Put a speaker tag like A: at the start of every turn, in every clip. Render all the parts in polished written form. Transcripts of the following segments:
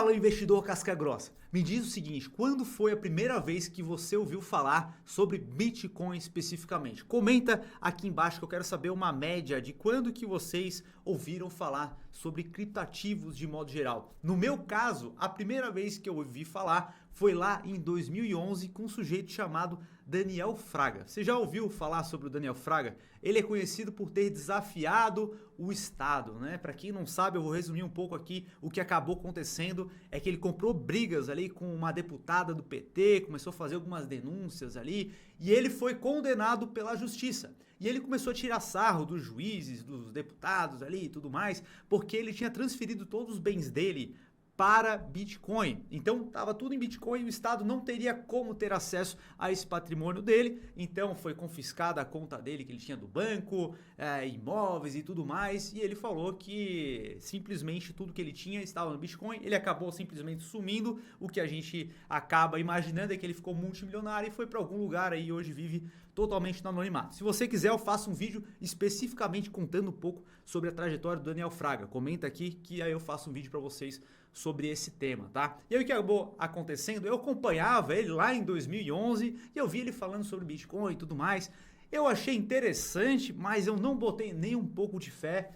A: Fala, investidor casca grossa. Me diz o seguinte, quando foi a primeira vez que você ouviu falar sobre Bitcoin especificamente? Comenta aqui embaixo que eu quero saber uma média de quando que vocês ouviram falar sobre criptativos de modo geral. No meu caso, a primeira vez que eu ouvi falar foi lá em 2011 com um sujeito chamado Daniel Fraga. Você já ouviu falar sobre o Daniel Fraga? Ele é conhecido por ter desafiado o Estado, né? Para quem não sabe, eu vou resumir um pouco aqui. O que acabou acontecendo é que ele comprou brigas ali com uma deputada do PT, começou a fazer algumas denúncias ali e ele foi condenado pela justiça. E ele começou a tirar sarro dos juízes, dos deputados ali e tudo mais, porque ele tinha transferido todos os bens dele para Bitcoin. Então estava tudo em Bitcoin e o Estado não teria como ter acesso a esse patrimônio dele. Então foi confiscada a conta dele que ele tinha do banco, imóveis e tudo mais. E ele falou que simplesmente tudo que ele tinha estava no Bitcoin. Ele acabou simplesmente sumindo. O que a gente acaba imaginando é que ele ficou multimilionário e foi para algum lugar aí e hoje vive totalmente no anonimato. Se você quiser, eu faço um vídeo especificamente contando um pouco sobre a trajetória do Daniel Fraga. Comenta aqui que aí eu faço um vídeo para vocês sobre esse tema, tá? E aí o que acabou acontecendo? Eu acompanhava ele lá em 2011 e eu vi ele falando sobre Bitcoin e tudo mais. Eu achei interessante, mas eu não botei nem um pouco de fé,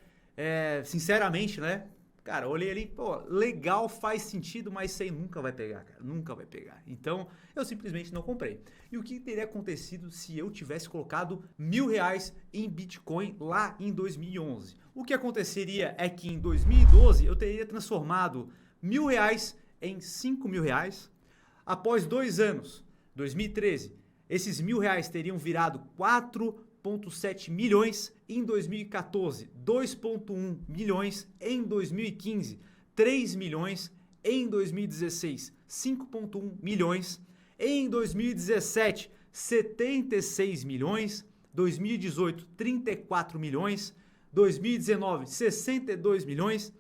A: sinceramente, né? Cara, eu olhei ali, pô, legal, faz sentido, mas isso aí nunca vai pegar, cara, nunca vai pegar. Então, eu simplesmente não comprei. E o que teria acontecido se eu tivesse colocado R$1.000 em Bitcoin lá em 2011? O que aconteceria é que em 2012 eu teria transformado R$1.000 em R$5.000. Após 2 anos, 2013, esses R$1.000 teriam virado 4,7 milhões em 2014, 2,1 milhões em 2015, 3 milhões em 2016, 5,1 milhões em 2017, 76 milhões, 2018, 34 milhões, 2019, 62 milhões,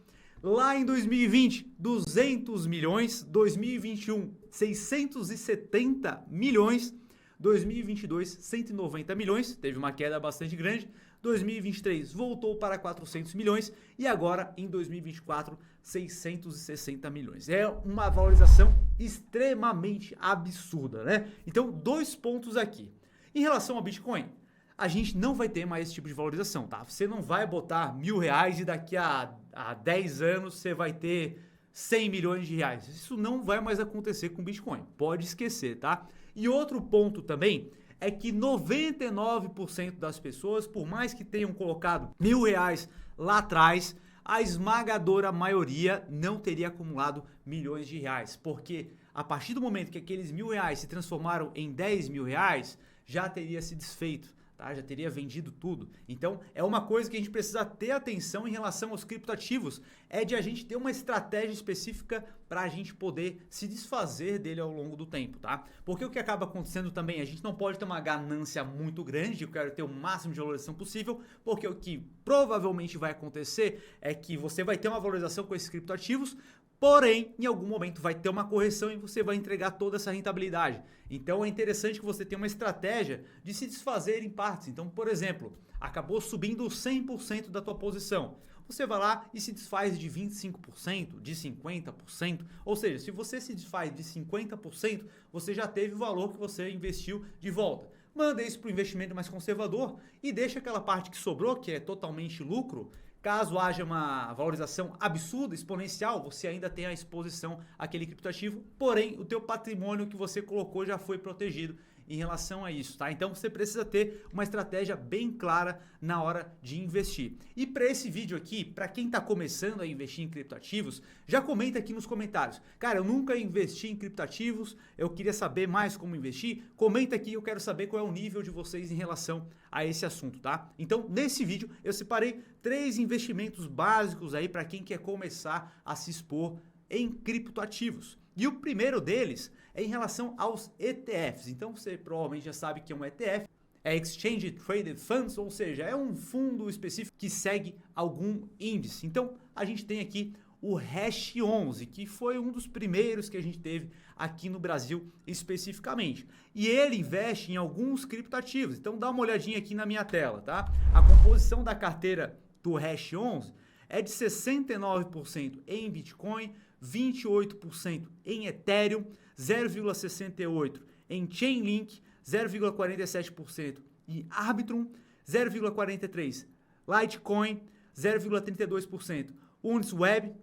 A: lá em 2020, 200 milhões, 2021, 670 milhões, 2022, 190 milhões, teve uma queda bastante grande, 2023 voltou para 400 milhões e agora em 2024, 660 milhões. É uma valorização extremamente absurda, né? Então, 2 pontos aqui. Em relação ao Bitcoin, a gente não vai ter mais esse tipo de valorização, tá? Você não vai botar R$1.000 e daqui a 10 anos você vai ter 100 milhões de reais. Isso não vai mais acontecer com Bitcoin. Pode esquecer, tá? E outro ponto também é que 99% das pessoas, por mais que tenham colocado R$1.000 lá atrás, a esmagadora maioria não teria acumulado milhões de reais. Porque a partir do momento que aqueles R$1.000 se transformaram em R$10.000, já teria se desfeito. Tá? Já teria vendido tudo. Então, é uma coisa que a gente precisa ter atenção em relação aos criptoativos, é de a gente ter uma estratégia específica para a gente poder se desfazer dele ao longo do tempo, tá? Porque o que acaba acontecendo também, a gente não pode ter uma ganância muito grande, eu quero ter o máximo de valorização possível, porque o que provavelmente vai acontecer é que você vai ter uma valorização com esses criptoativos, porém, em algum momento vai ter uma correção e você vai entregar toda essa rentabilidade. Então é interessante que você tenha uma estratégia de se desfazer em partes. Então, por exemplo, acabou subindo 100% da tua posição. Você vai lá e se desfaz de 25%, de 50%. Ou seja, se você se desfaz de 50%, você já teve o valor que você investiu de volta. Manda isso para o investimento mais conservador e deixa aquela parte que sobrou, que é totalmente lucro. Caso haja uma valorização absurda, exponencial, você ainda tem a exposição àquele criptoativo, porém o teu patrimônio que você colocou já foi protegido em relação a isso, tá? Então você precisa ter uma estratégia bem clara na hora de investir. E para esse vídeo aqui, para quem está começando a investir em criptoativos, já comenta aqui nos comentários. Cara, eu nunca investi em criptoativos, eu queria saber mais como investir. Comenta aqui, eu quero saber qual é o nível de vocês em relação a esse assunto, tá? Então, nesse vídeo eu separei 3 investimentos básicos aí para quem quer começar a se expor em criptoativos. E o primeiro deles é em relação aos ETFs. Então você provavelmente já sabe que é um ETF, é Exchange Traded Funds, ou seja, é um fundo específico que segue algum índice. Então a gente tem aqui o Hash 11, que foi um dos primeiros que a gente teve aqui no Brasil especificamente. E ele investe em alguns criptoativos. Então dá uma olhadinha aqui na minha tela, tá? A composição da carteira do Hash 11 é de 69% em Bitcoin, 28% em Ethereum, 0,68% em Chainlink, 0,47% em Arbitrum, 0,43% Litecoin, 0,32% Uniswap,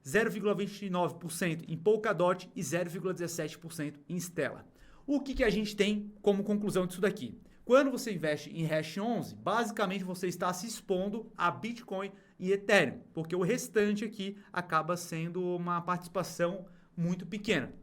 A: 0,29% em Polkadot e 0,17% em Stellar. O que a gente tem como conclusão disso daqui? Quando você investe em Hash 11, basicamente você está se expondo a Bitcoin e Ethereum, porque o restante aqui acaba sendo uma participação muito pequena.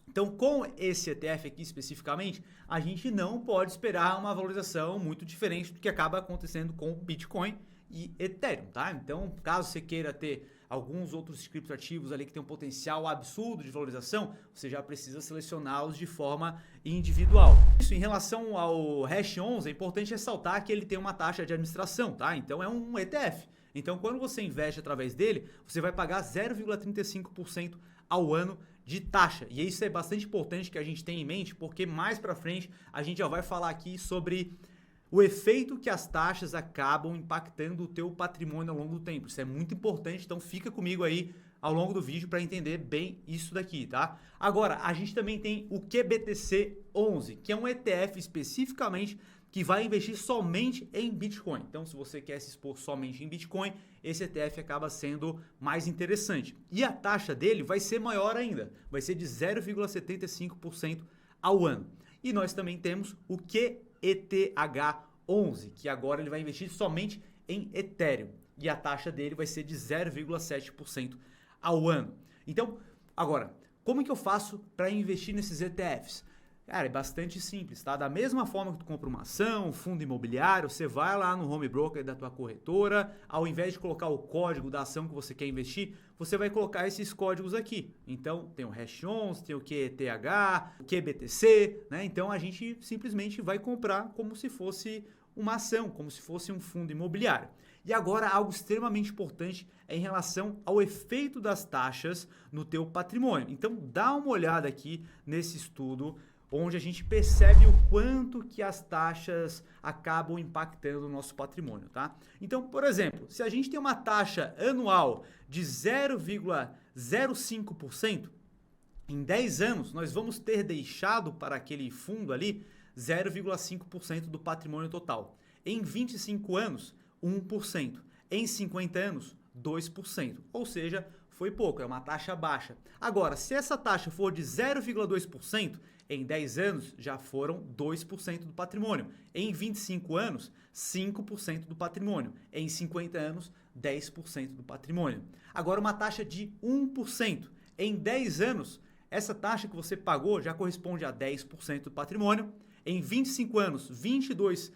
A: Então, com esse ETF aqui especificamente, a gente não pode esperar uma valorização muito diferente do que acaba acontecendo com Bitcoin e Ethereum, tá? Então, caso você queira ter alguns outros criptoativos ali que tem um potencial absurdo de valorização, você já precisa selecioná-los de forma individual. Isso, em relação ao Hash 11, é importante ressaltar que ele tem uma taxa de administração, tá? Então, é um ETF. Então, quando você investe através dele, você vai pagar 0,35% ao ano de taxa. E isso é bastante importante que a gente tenha em mente, porque mais para frente a gente já vai falar aqui sobre o efeito que as taxas acabam impactando o teu patrimônio ao longo do tempo. Isso é muito importante, então fica comigo aí ao longo do vídeo para entender bem isso daqui, tá? Agora, a gente também tem o QBTC11, que é um ETF especificamente que vai investir somente em Bitcoin. Então, se você quer se expor somente em Bitcoin, esse ETF acaba sendo mais interessante. E a taxa dele vai ser maior ainda, vai ser de 0,75% ao ano. E nós também temos o QETH11, que agora ele vai investir somente em Ethereum. E a taxa dele vai ser de 0,7% ao ano. Então, agora, como que eu faço para investir nesses ETFs? Cara, é bastante simples, tá? Da mesma forma que tu compra uma ação, um fundo imobiliário, você vai lá no home broker da tua corretora, ao invés de colocar o código da ação que você quer investir, você vai colocar esses códigos aqui. Então, tem o Hash 11, tem o QETH, o QBTC, né? Então, a gente simplesmente vai comprar como se fosse uma ação, como se fosse um fundo imobiliário. E agora, algo extremamente importante é em relação ao efeito das taxas no teu patrimônio. Então, dá uma olhada aqui nesse estudo, onde a gente percebe o quanto que as taxas acabam impactando o nosso patrimônio, tá? Então, por exemplo, se a gente tem uma taxa anual de 0,05%, em 10 anos nós vamos ter deixado para aquele fundo ali 0,5% do patrimônio total. Em 25 anos, 1%. Em 50 anos, 2%. Ou seja, foi pouco, é uma taxa baixa. Agora, se essa taxa for de 0,2%, em 10 anos já foram 2% do patrimônio. Em 25 anos, 5% do patrimônio. Em 50 anos, 10% do patrimônio. Agora, uma taxa de 1%. Em 10 anos, essa taxa que você pagou já corresponde a 10% do patrimônio. Em 25 anos, 22%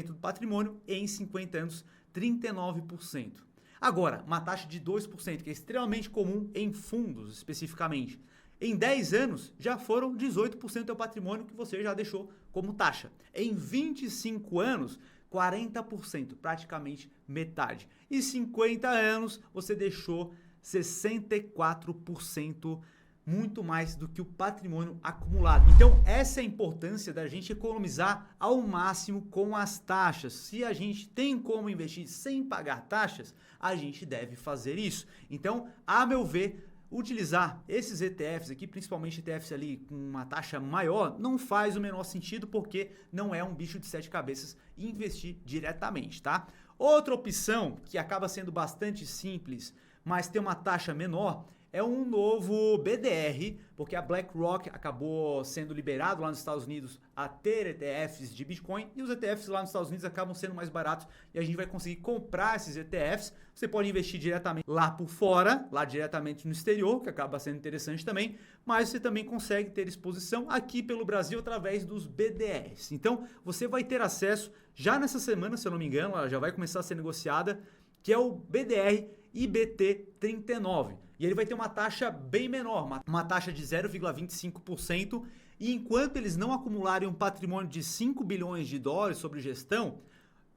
A: do patrimônio. E em 50 anos, 39%. Agora, uma taxa de 2%, que é extremamente comum em fundos especificamente. Em 10 anos, já foram 18% do teu patrimônio que você já deixou como taxa. Em 25 anos, 40%, praticamente metade. E 50 anos, você deixou 64%, muito mais do que o patrimônio acumulado. Então, essa é a importância da gente economizar ao máximo com as taxas. Se a gente tem como investir sem pagar taxas, a gente deve fazer isso. Então, a meu ver, utilizar esses ETFs aqui, principalmente ETFs ali com uma taxa maior, não faz o menor sentido, porque não é um bicho de 7 cabeças investir diretamente, tá? Outra opção que acaba sendo bastante simples, mas tem uma taxa menor, é um novo BDR, porque a BlackRock acabou sendo liberado lá nos Estados Unidos a ter ETFs de Bitcoin, e os ETFs lá nos Estados Unidos acabam sendo mais baratos e a gente vai conseguir comprar esses ETFs. Você pode investir diretamente lá por fora, lá diretamente no exterior, que acaba sendo interessante também, mas você também consegue ter exposição aqui pelo Brasil através dos BDRs. Então, você vai ter acesso já nessa semana, se eu não me engano, ela já vai começar a ser negociada, que é o BDR IBT39. E ele vai ter uma taxa bem menor, uma taxa de 0,25%, e enquanto eles não acumularem um patrimônio de 5 bilhões de dólares sobre gestão,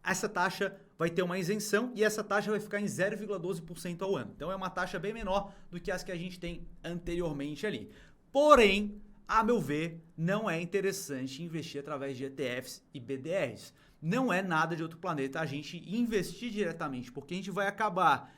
A: essa taxa vai ter uma isenção e essa taxa vai ficar em 0,12% ao ano. Então é uma taxa bem menor do que as que a gente tem anteriormente ali. Porém, a meu ver, não é interessante investir através de ETFs e BDRs. Não é nada de outro planeta a gente investir diretamente, porque a gente vai acabar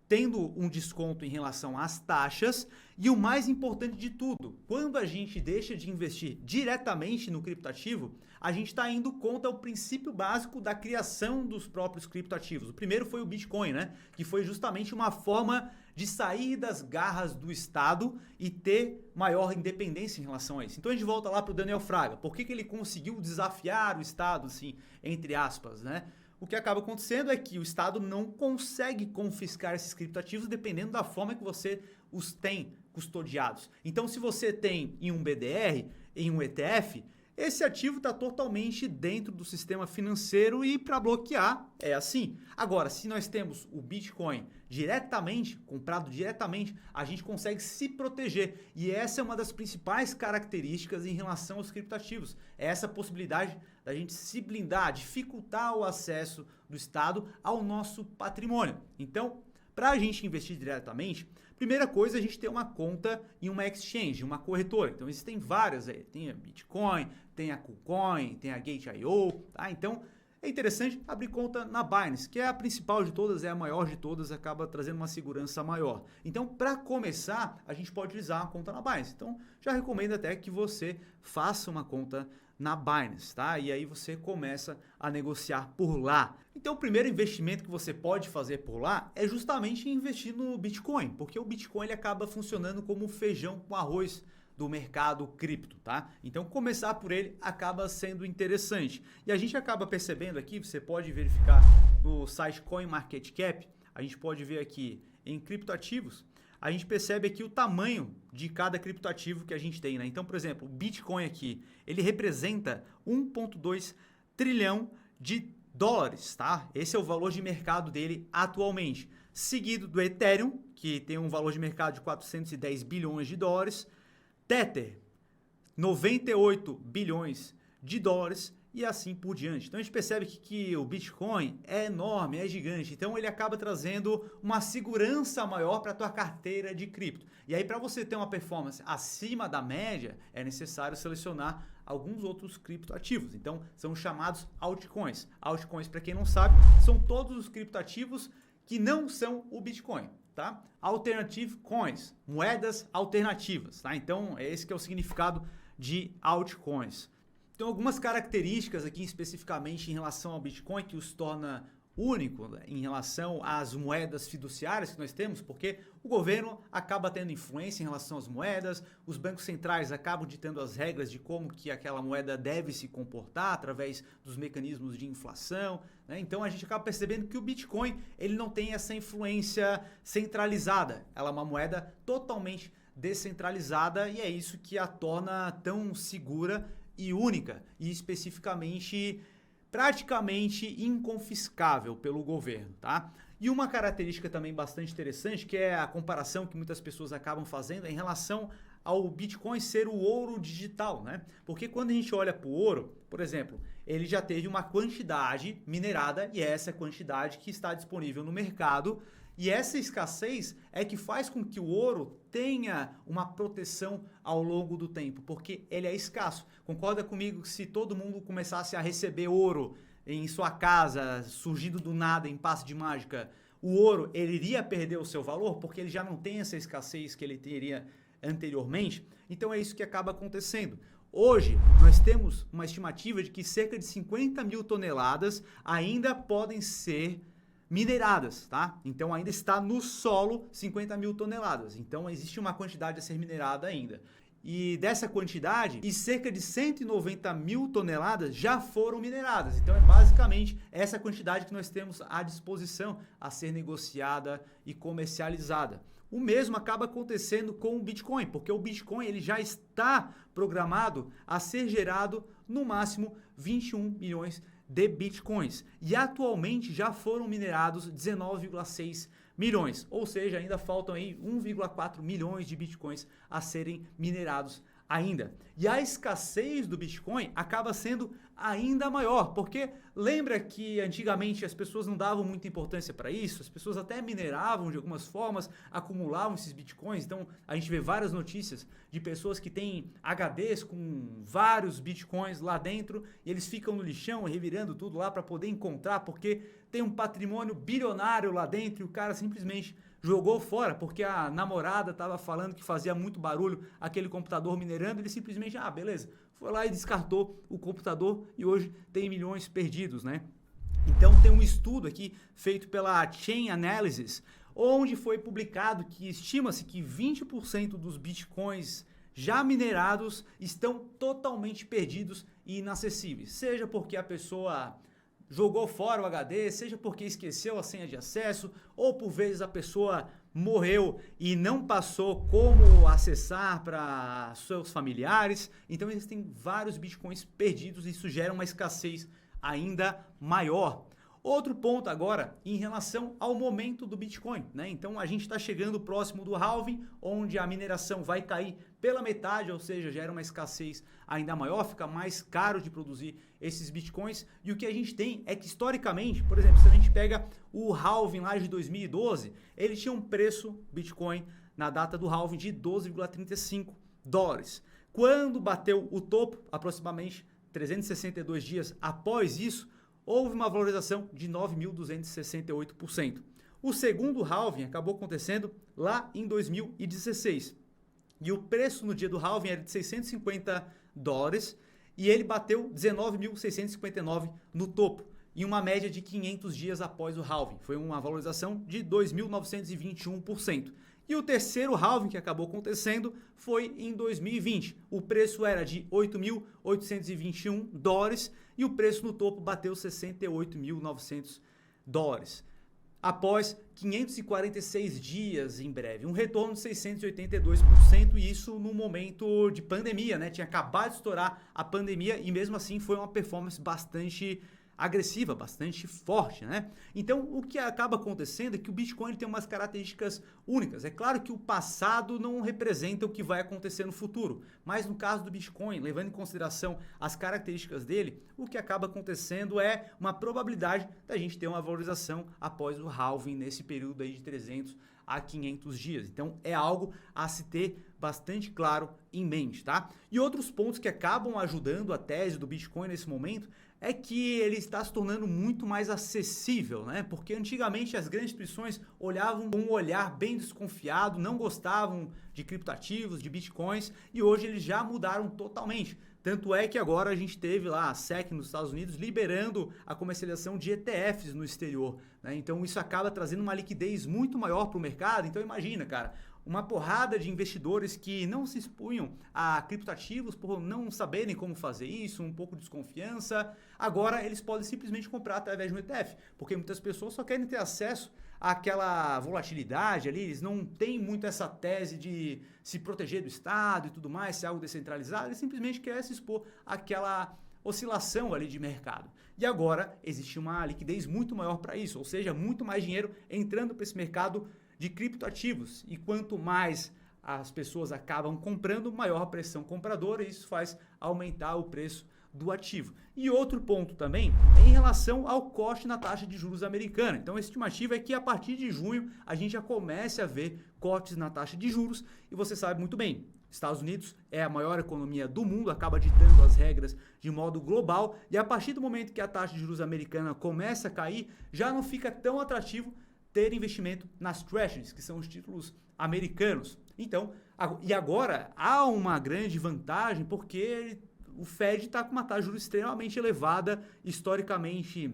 A: tendo um desconto em relação às taxas e o mais importante de tudo, quando a gente deixa de investir diretamente no criptoativo, a gente está indo contra o princípio básico da criação dos próprios criptoativos. O primeiro foi o Bitcoin, né? Que foi justamente uma forma de sair das garras do Estado e ter maior independência em relação a isso. Então a gente volta lá para o Daniel Fraga. Por que ele conseguiu desafiar o Estado, assim, entre aspas, né? O que acaba acontecendo é que o Estado não consegue confiscar esses criptoativos dependendo da forma que você os tem custodiados. Então, se você tem em um BDR, em um ETF, esse ativo está totalmente dentro do sistema financeiro e para bloquear é assim. Agora, se nós temos o Bitcoin diretamente, comprado diretamente, a gente consegue se proteger. E essa é uma das principais características em relação aos criptoativos. É essa possibilidade da gente se blindar, dificultar o acesso do Estado ao nosso patrimônio. Então, para a gente investir diretamente, primeira coisa, a gente tem uma conta em uma exchange, uma corretora. Então, existem várias aí. Tem a Bitcoin, tem a KuCoin, tem a Gate.io, tá? Então, é interessante abrir conta na Binance, que é a principal de todas, é a maior de todas, acaba trazendo uma segurança maior. Então, para começar, a gente pode utilizar uma conta na Binance. Então, já recomendo até que você faça uma conta na Binance, tá? E aí você começa a negociar por lá. Então, o primeiro investimento que você pode fazer por lá é justamente investir no Bitcoin, porque o Bitcoin ele acaba funcionando como feijão com arroz do mercado cripto, tá? Então, começar por ele acaba sendo interessante. E a gente acaba percebendo aqui, você pode verificar no site CoinMarketCap, a gente pode ver aqui em criptoativos, a gente percebe aqui o tamanho de cada criptoativo que a gente tem, né? Então, por exemplo, o Bitcoin aqui, ele representa 1,2 trilhão de dólares, tá? Esse é o valor de mercado dele atualmente. Seguido do Ethereum, que tem um valor de mercado de 410 bilhões de dólares, Tether, 98 bilhões de dólares e assim por diante. Então a gente percebe que o Bitcoin é enorme, é gigante. Então ele acaba trazendo uma segurança maior para a tua carteira de cripto. E aí para você ter uma performance acima da média, é necessário selecionar alguns outros criptoativos. Então são chamados altcoins. Altcoins, para quem não sabe, são todos os criptoativos que não são o Bitcoin, tá? Alternative coins, moedas alternativas, tá? Então, esse que é o significado de altcoins. Então, algumas características aqui especificamente em relação ao Bitcoin que os torna único, né, em relação às moedas fiduciárias que nós temos, porque o governo acaba tendo influência em relação às moedas, os bancos centrais acabam ditando as regras de como que aquela moeda deve se comportar através dos mecanismos de inflação, né? Então a gente acaba percebendo que o Bitcoin ele não tem essa influência centralizada, ela é uma moeda totalmente descentralizada e é isso que a torna tão segura e única e especificamente praticamente inconfiscável pelo governo, tá? E uma característica também bastante interessante, que é a comparação que muitas pessoas acabam fazendo em relação ao Bitcoin ser o ouro digital, né? Porque quando a gente olha para o ouro, por exemplo, ele já teve uma quantidade minerada e é essa quantidade que está disponível no mercado. E essa escassez é que faz com que o ouro tenha uma proteção ao longo do tempo, porque ele é escasso. Concorda comigo que se todo mundo começasse a receber ouro em sua casa, surgindo do nada em passe de mágica, o ouro ele iria perder o seu valor, porque ele já não tem essa escassez que ele teria anteriormente? Então é isso que acaba acontecendo. Hoje, nós temos uma estimativa de que cerca de 50 mil toneladas ainda podem ser mineradas, tá? Então ainda está no solo 50 mil toneladas. Então existe uma quantidade a ser minerada ainda. E dessa quantidade, cerca de 190 mil toneladas já foram mineradas. Então é basicamente essa quantidade que nós temos à disposição a ser negociada e comercializada. O mesmo acaba acontecendo com o Bitcoin, porque o Bitcoin ele já está programado a ser gerado no máximo 21 milhões de Bitcoins. E atualmente já foram minerados 19,6 milhões, ou seja, ainda faltam aí 1,4 milhões de Bitcoins a serem minerados ainda. E a escassez do Bitcoin acaba sendo ainda maior, porque lembra que antigamente as pessoas não davam muita importância para isso, as pessoas até mineravam de algumas formas, acumulavam esses Bitcoins, então a gente vê várias notícias de pessoas que têm HDs com vários Bitcoins lá dentro e eles ficam no lixão revirando tudo lá para poder encontrar, porque tem um patrimônio bilionário lá dentro e o cara simplesmente jogou fora porque a namorada estava falando que fazia muito barulho aquele computador minerando, ele simplesmente, beleza, foi lá e descartou o computador e hoje tem milhões perdidos, né? Então tem um estudo aqui feito pela Chain Analysis, onde foi publicado que estima-se que 20% dos bitcoins já minerados estão totalmente perdidos e inacessíveis, seja porque a pessoa jogou fora o HD, seja porque esqueceu a senha de acesso, ou por vezes a pessoa morreu e não passou como acessar para seus familiares. Então existem vários bitcoins perdidos e isso gera uma escassez ainda maior. Outro ponto agora em relação ao momento do Bitcoin, né? Então a gente está chegando próximo do halving, onde a mineração vai cair pela metade, ou seja, gera uma escassez ainda maior, fica mais caro de produzir esses Bitcoins. E o que a gente tem é que historicamente, por exemplo, se a gente pega o halving lá de 2012, ele tinha um preço Bitcoin na data do halving de 12,35 dólares. Quando bateu o topo, aproximadamente 362 dias após isso, houve uma valorização de 9.268%. O segundo halving acabou acontecendo lá em 2016. E o preço no dia do halving era de 650 dólares e ele bateu 19.659 no topo, em uma média de 500 dias após o halving. Foi uma valorização de 2.921%. E o terceiro halving que acabou acontecendo foi em 2020. O preço era de 8.821 dólares e o preço no topo bateu 68.900 dólares. Após 546 dias em breve, um retorno de 682%, e isso no momento de pandemia, né? Tinha acabado de estourar a pandemia e mesmo assim foi uma performance bastante agressiva, bastante forte, né? Então, o que acaba acontecendo é que o Bitcoin tem umas características únicas. É claro que o passado não representa o que vai acontecer no futuro, mas no caso do Bitcoin, levando em consideração as características dele, o que acaba acontecendo é uma probabilidade da gente ter uma valorização após o halving nesse período aí de 300 a 500 dias. Então, é algo a se ter bastante claro em mente, tá? E outros pontos que acabam ajudando a tese do Bitcoin nesse momento é que ele está se tornando muito mais acessível, né? Porque antigamente as grandes instituições olhavam com um olhar bem desconfiado, não gostavam de criptoativos, de bitcoins, e hoje eles já mudaram totalmente. Tanto é que agora a gente teve lá a SEC nos Estados Unidos liberando a comercialização de ETFs no exterior, né? Então isso acaba trazendo uma liquidez muito maior para o mercado. Então imagina, cara, uma porrada de investidores que não se expunham a criptoativos por não saberem como fazer isso, um pouco de desconfiança. Agora eles podem simplesmente comprar através de um ETF, porque muitas pessoas só querem ter acesso àquela volatilidade ali, eles não têm muito essa tese de se proteger do Estado e tudo mais, ser algo descentralizado, eles simplesmente querem se expor àquela oscilação ali de mercado. E agora existe uma liquidez muito maior para isso, ou seja, muito mais dinheiro entrando para esse mercado de criptoativos, e quanto mais as pessoas acabam comprando, maior a pressão compradora, e isso faz aumentar o preço do ativo. E outro ponto também é em relação ao corte na taxa de juros americana. Então a estimativa é que a partir de junho a gente já comece a ver cortes na taxa de juros, e você sabe muito bem, Estados Unidos é a maior economia do mundo, acaba ditando as regras de modo global, e a partir do momento que a taxa de juros americana começa a cair, já não fica tão atrativo ter investimento nas Treasuries, que são os títulos americanos. Então, e agora há uma grande vantagem porque o Fed está com uma taxa de juros extremamente elevada, historicamente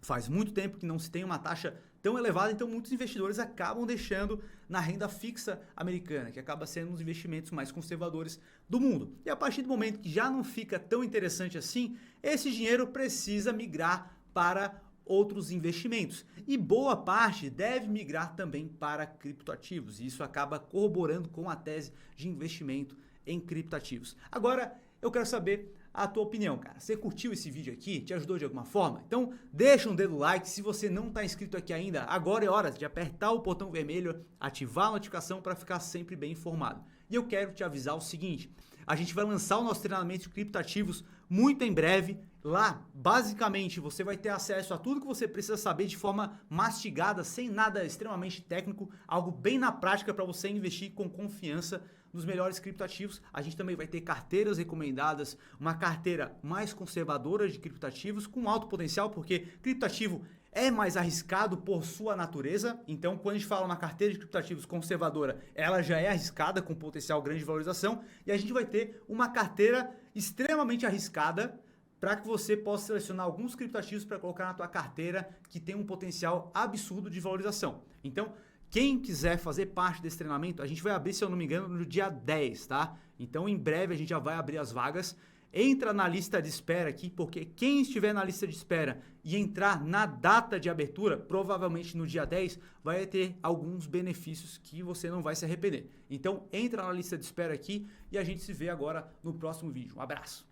A: faz muito tempo que não se tem uma taxa tão elevada, então muitos investidores acabam deixando na renda fixa americana, que acaba sendo um dos investimentos mais conservadores do mundo. E a partir do momento que já não fica tão interessante assim, esse dinheiro precisa migrar para outros investimentos, e boa parte deve migrar também para criptoativos, e isso acaba corroborando com a tese de investimento em criptoativos. Agora, eu quero saber a tua opinião, cara. Você curtiu esse vídeo aqui? Te ajudou de alguma forma? Então, deixa um dedo like. Se você não está inscrito aqui ainda, agora é hora de apertar o botão vermelho, ativar a notificação para ficar sempre bem informado. E eu quero te avisar o seguinte, a gente vai lançar o nosso treinamento de criptoativos muito em breve. Lá, basicamente, você vai ter acesso a tudo que você precisa saber de forma mastigada, sem nada extremamente técnico, algo bem na prática para você investir com confiança nos melhores criptoativos. A gente também vai ter carteiras recomendadas, uma carteira mais conservadora de criptoativos com alto potencial, porque criptoativo é mais arriscado por sua natureza. Então, quando a gente fala uma carteira de criptoativos conservadora, ela já é arriscada, com potencial grande de valorização, e a gente vai ter uma carteira extremamente arriscada para que você possa selecionar alguns criptoativos para colocar na tua carteira que tem um potencial absurdo de valorização. Então, quem quiser fazer parte desse treinamento, a gente vai abrir, se eu não me engano, no dia 10, tá? Então, em breve a gente já vai abrir as vagas. Entra na lista de espera aqui, porque quem estiver na lista de espera e entrar na data de abertura, provavelmente no dia 10, vai ter alguns benefícios que você não vai se arrepender. Então, entra na lista de espera aqui e a gente se vê agora no próximo vídeo. Um abraço!